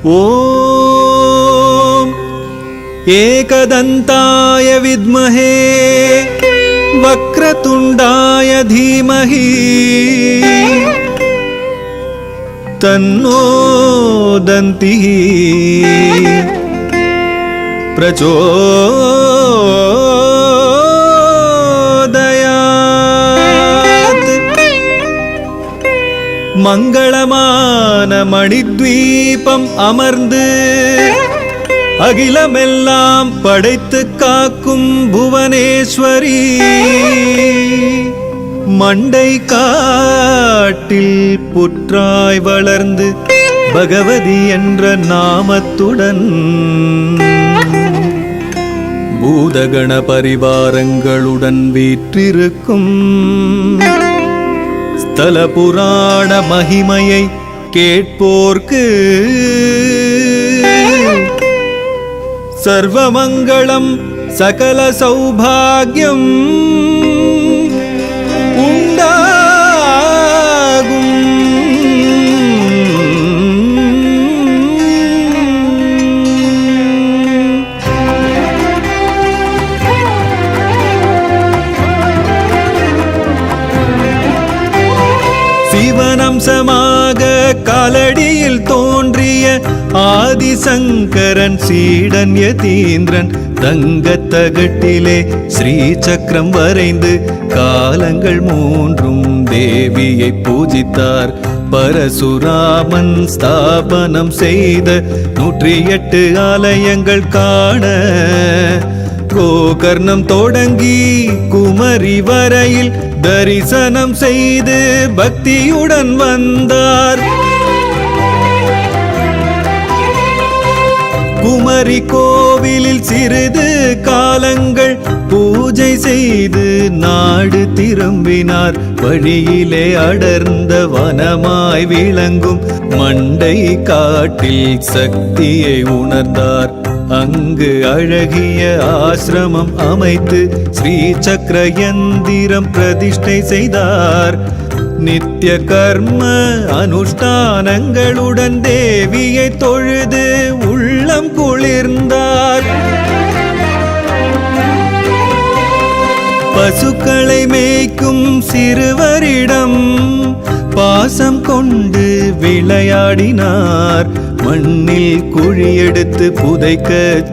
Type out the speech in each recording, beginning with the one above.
ஓம் ஏகதந்தாய வித்மஹே வக்ரதுண்டாய தீமஹி தன்னோ தந்திः பிரச்சோதயாத். மங்களமான மணித்வீபம் அமர்ந்து அகிலமெல்லாம் படைத்து காக்கும் புவனேஸ்வரி, மண்டை காட்டில் புற்றாய் வளர்ந்து பகவதி என்ற நாமத்துடன் பூதகண பரிவாரங்களுடன் வீற்றிருக்கும் ஸ்தல புராண மகிமையை கேட்போர்க்கு சர்வமங்களம் சகல சௌபாகியம் உண்டாகும். சிவனம்சமாக காலடியில் தோன்றிய ஆதிசங்கரன் சீடன் யதீந்திரன் தங்கத்தகட்டிலே ஸ்ரீ சக்கரம் வரைந்து காலங்கள் மூன்றும் தேவியை பூஜித்தார். பரசுராமன் ஸ்தாபனம் செய்த 108 ஆலயங்கள் காண கோகர்ணம் தொடங்கி குமரி வரையில் தரிசனம் செய்து பக்தியுடன் வந்தார். குமரி கோவிலில் சிறிது காலங்கள் பூஜை செய்து நாடு திரும்பினார். வழியிலே அடர்ந்த வனமாய் விளங்கும் மண்டை காட்டில் சக்தியை உணர்ந்தார். அங்கு அழகிய ஆசிரமம் அமைத்து ஸ்ரீ சக்கர யந்திரம் பிரதிஷ்டை செய்தார். நித்திய கர்ம அனுஷ்டானங்களுடன் தேவியை தொழுது உள்ளம் குளிர்ந்தார். பசுக்களை மேய்க்கும் சிறுவரிடம் பாசம் கொண்டு விளையாடினார். மண்ணில் குழி எடுத்து புதைக்க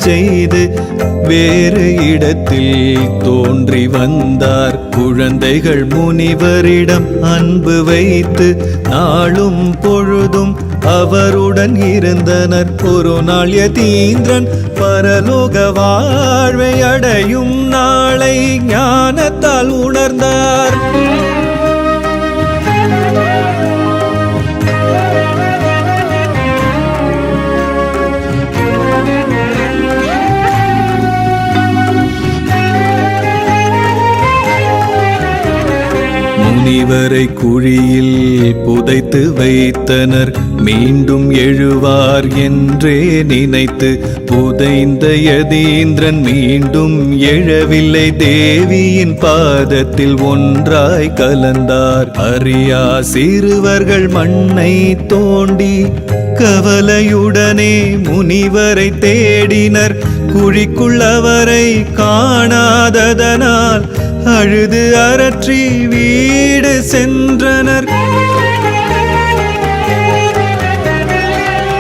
செய்து வேறு இடத்தில் தோன்றி வந்தார். குழந்தைகள் முனிவரிடம் அன்பு வைத்து நாளும் பொழுதும் அவருடன் இருந்தனர். ஒரு நாள் யதீந்திரன் பரலோக வாழ்வை அடையும் நாளை ஞானத்தால் உணர்ந்தார். முனிவரை குழியில் புதைத்து வைத்தனர். மீண்டும் எழுவார் என்றே நினைத்து புதைந்த யதீந்திரன் மீண்டும் எழவில்லை. தேவியின் பாதத்தில் ஒன்றாய் கலந்தார். அறியா சிறுவர்கள் மண்ணை தோண்டி கவலையுடனே முனிவரை தேடினர். குழிக்குள் அவரை காணாததனால் அழுது அரற்றி வீடு சென்றனர்.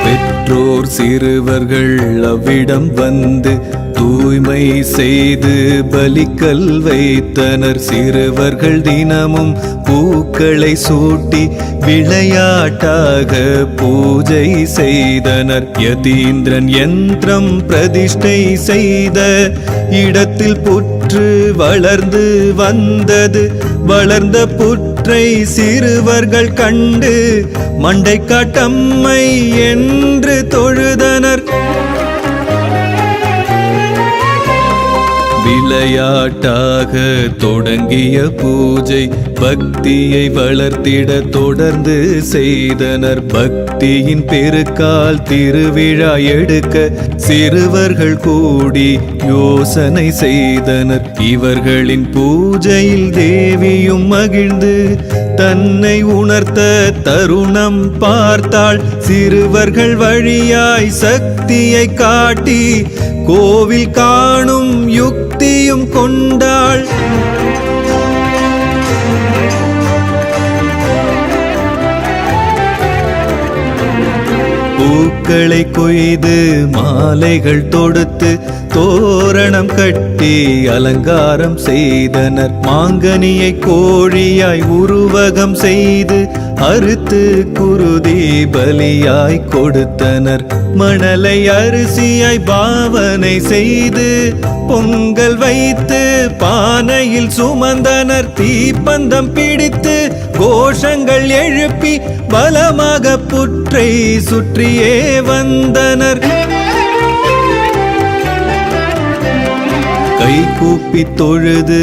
பெற்றோர் சிறுவர்கள் அவ்விடம் வந்து தூய்மை செய்து பலிக்கல் வைத்தனர். சிறுவர்கள் தினமும் பூக்களை சூட்டி விளையாட்டாக பூஜை செய்தனர். யதீந்திரன் யந்திரம் பிரதிஷ்டை செய்த இடத்தில் புற்று வளர்ந்து வந்தது. வளர்ந்த புற்றை சிறுவர்கள் கண்டு மண்டைக்காட்டம்மை என்று தொழுதனர். விளையாட்டாக தொடங்கிய பூஜை பக்தியை வளர்த்திட தொடர்ந்து செய்தனர். பக்தியின் பெருக்கால் திருவிழா எடுக்க சிறுவர்கள் கூடி யோசனை செய்தனர். இவர்களின் பூஜையில் தேவியும் மகிழ்ந்து தன்னை உணர்த்த தருணம் பார்த்தாள். சிறுவர்கள் வழியாய் சக்தியை காட்டி கோவில் காணும் யுக்தியும் கொண்டாள். பூக்களை கொய்து மாலைகள் தொடுத்து தோரணம் கட்டி அலங்காரம் செய்தனர். மாங்கனியை கோழியாய் உருவகம் செய்து அறுத்து குருதி பலியாய் கொடுத்தனர். மணலை அரிசியாய் பாவனை செய்து பொங்கல் வைத்து பானையில் சுமந்தனர். தீப்பந்தம் பிடித்து கோஷங்கள் எழுப்பி பலமாக புற்றை சுற்றியே வந்தனர். கை கூப்பி தொழுது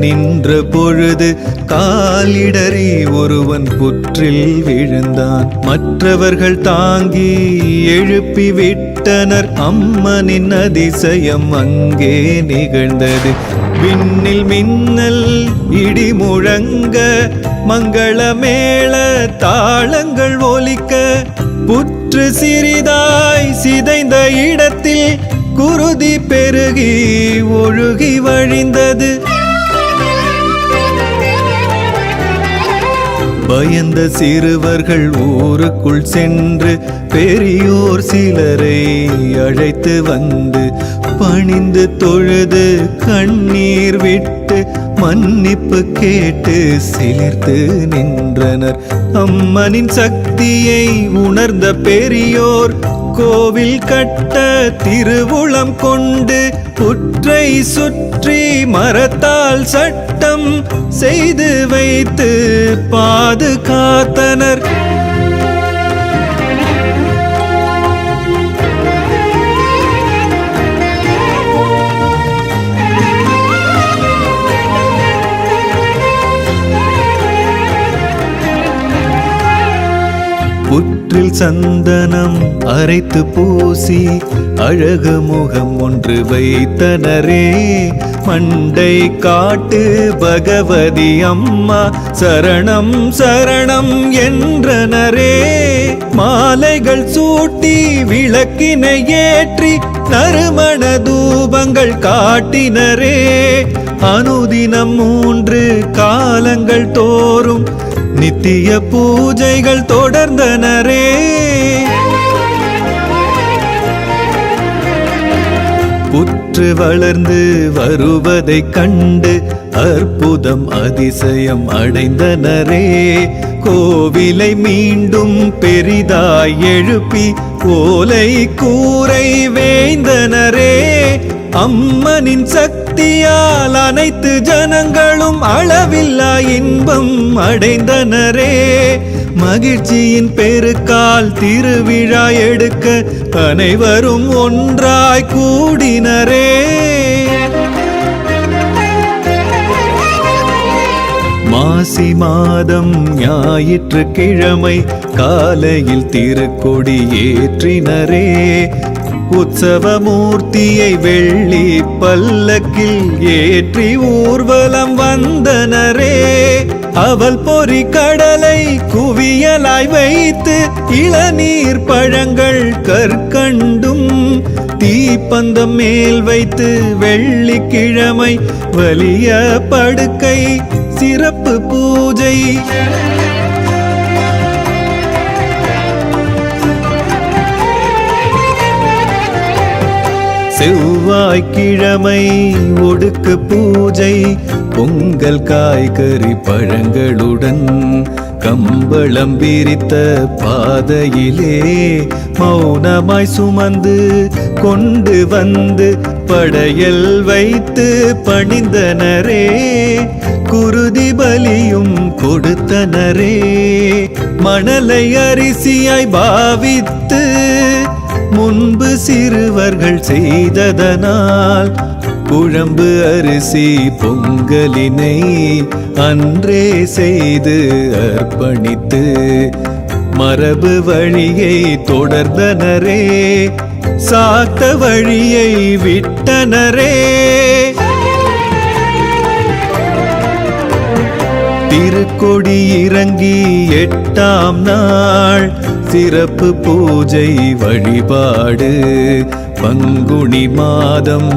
நின்ற பொழுது காலிடறி ஒருவன் புற்றில் விழுந்தான். மற்றவர்கள் தாங்கி எழுப்பி விட்டனர். அம்மனின் அதிசயம் அங்கே நிகழ்ந்தது. விண்ணில் மின்னல் இடி முழங்க மங்களமேள தாளங்கள் ஒலிக்க புற்று சிறிதாய் சிதைந்த இடத்தில் குருதி பெருகி ஒழுகி வழிந்தது. பயந்த சிறுவர்கள் ஊருக்குள் சென்று பெரியோர் சிலரை அழைத்து வந்து பணிந்து தொழுது கண்ணீர் விட்டு மன்னிப்பு கேட்டு சிலிர்த்து நின்றனர். அம்மனின் சக்தியை உணர்ந்த பெரியோர் கோவில் கட்ட திருவுளம் கொண்டு புற்றை சுற்றி மரத்தால் சட்டம் செய்து வைத்து பாதுகாத்தனர். புற்றில் சந்தனம் அரைத்து பூசி அழகு முகம் ஒன்று வைத்தனரே. மண்டை காட்டு பகவதி அம்மா சரணம் சரணம் என்றனரே. மாலைகள் சூட்டி விளக்கினை ஏற்றி நறுமண தூபங்கள் காட்டினரே. அனுதினம் 3 காலங்கள் தோறும் நித்திய பூஜைகள் தொடர்ந்தனரே. புற்று வளர்ந்து வருவதை கண்டு அற்புதம் அதிசயம் அடைந்தனரே. கோவிலை மீண்டும் பெரிதாய் எழுப்பி ஓலை கூரை வேய்ந்தனரே. அம்மனின் சக்தியால் அனைத்து ஜனங்களும் அளவில்லா இன்பம் அடைந்தனரே. மகிழ்ச்சியின் பெருக்கால் திருவிழா எடுக்க அனைவரும் ஒன்றாய் கூடினரே. மாசி மாதம் ஞாயிற்றுக்கிழமை காலையில் திருக்கொடி ஏற்றினரே. உற்சவமூர்த்தியை வெள்ளி பல்லக்கில் ஏற்றி ஊர்வலம் வந்தனரே. அவள் பொறி கடலை குவியலாய் வைத்து இளநீர் பழங்கள் கற்கண்டும் தீப்பந்தம் மேல் வைத்து வெள்ளிக்கிழமை வலிய படுக்கை சிறப்பு பூஜை. செவ்வாய்க்கிழமை ஒடுக்கு பூஜை பொங்கல் காய்கறி பழங்களுடன் கம்பளம் விரித்த பாதையிலே மௌனமாய் சுமந்து கொண்டு வந்து படையல் வைத்து பணிந்தனரே. குருதி பலியும் கொடுத்தனரே. மணலை அரிசியாய் பாவித்து முன்பு சிறுவர்கள் செய்ததனால் குழம்பு அரிசி பொங்கலினை அன்றே செய்து அர்ப்பணித்து மரபு வழியை தொடர்ந்தனரே. சாத்த வழியை விட்டனரே. திருக்கொடி இறங்கி 8ஆம் நாள் சிறப்பு பூஜை வழிபாடு. பங்குனி மாதம்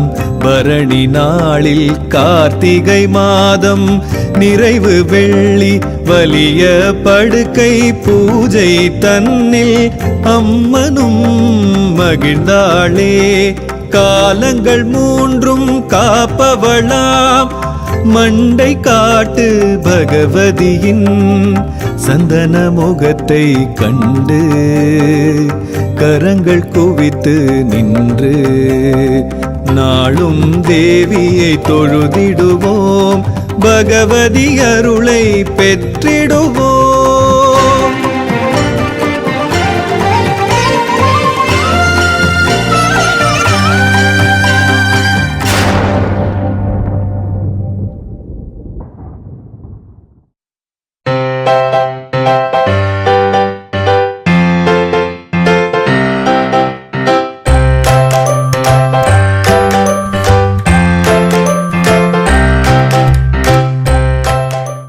பரணி நாளில் கார்த்திகை மாதம் நிறைவு வெள்ளி வலிய படுக்கை பூஜை தன்னில் அம்மனும் மகிழ்ந்தாளே. காலங்கள் 3ம் காப்பவளாம் மண்டை காட்டு பகவதியின் சந்தன முகத்தை கண்டு கரங்கள் குவித்து நின்று நாளும் தேவியை தொழுதிடுவோம், பகவதி அருளை பெற்றிடுவோம்.